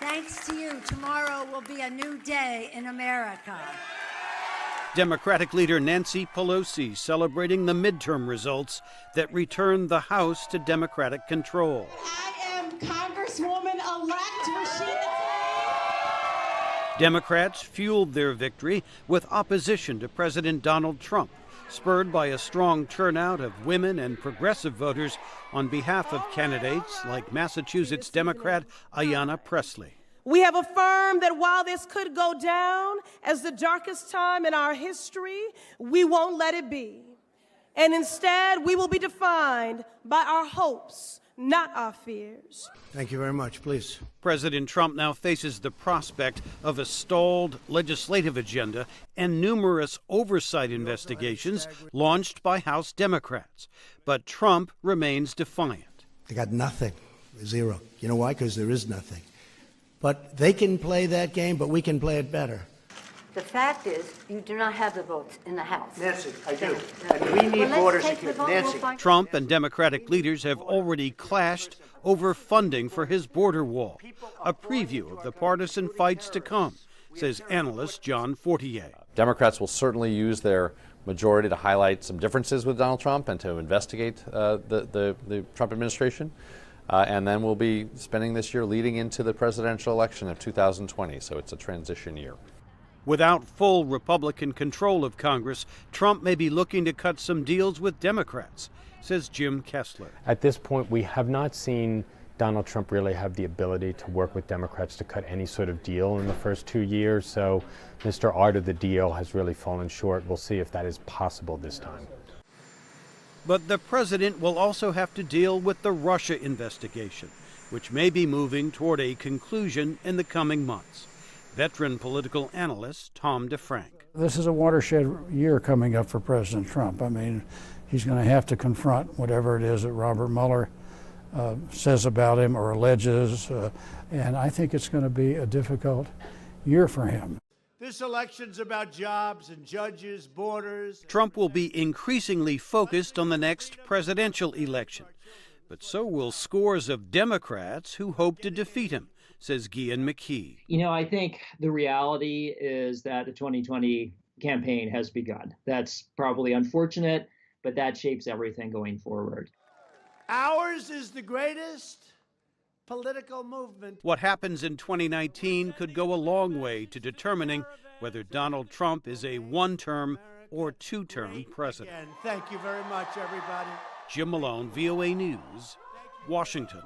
Thanks to you, tomorrow will be a new day in America. Democratic leader Nancy Pelosi celebrating the midterm results that returned the House to Democratic control. I am Congresswoman-elect Himshila. Democrats fueled their victory with opposition to President Donald Trump, spurred by a strong turnout of women and progressive voters on behalf of candidates like Massachusetts Democrat Ayanna Pressley. We have affirmed that while this could go down as the darkest time in our history, we won't let it be. And instead, we will be defined by our hopes, not our fears. Thank you very much. Please. President Trump now faces the prospect of a stalled legislative agenda and numerous oversight investigations launched by House Democrats. But Trump remains defiant. They got nothing. Zero. You know why? Because there is nothing. But they can play that game, but we can play it better. The fact is, you do not have the votes in the House. Nancy, I do. And we need border security. Nancy. Trump and Democratic leaders have already clashed over funding for his border wall, a preview of the partisan fights to come, says analyst John Fortier. Democrats will certainly use their majority to highlight some differences with Donald Trump and to investigate the Trump administration. And then we'll be spending this year leading into the presidential election of 2020, so it's a transition year. Without full Republican control of Congress, Trump may be looking to cut some deals with Democrats, says Jim Kessler. At this point, we have not seen Donald Trump really have the ability to work with Democrats to cut any sort of deal in the first 2 years, so Mr. Art of the deal has really fallen short. We'll see if that is possible this time. But the president will also have to deal with the Russia investigation, which may be moving toward a conclusion in the coming months. Veteran political analyst Tom DeFrank. This is a watershed year coming up for President Trump. I mean, he's going to have to confront whatever it is that Robert Mueller says about him or alleges, and I think it's going to be a difficult year for him. This election's about jobs and judges, borders. Trump will be increasingly focused on the next presidential election, but so will scores of Democrats who hope to defeat him, says Guian McKee. You know, I think the reality is that the 2020 campaign has begun. That's probably unfortunate, but that shapes everything going forward. Ours is the greatest political movement. What happens in 2019 could go a long way to determining whether Donald Trump is a one-term or two-term president. Thank you very much, everybody. Jim Malone, VOA News, Washington.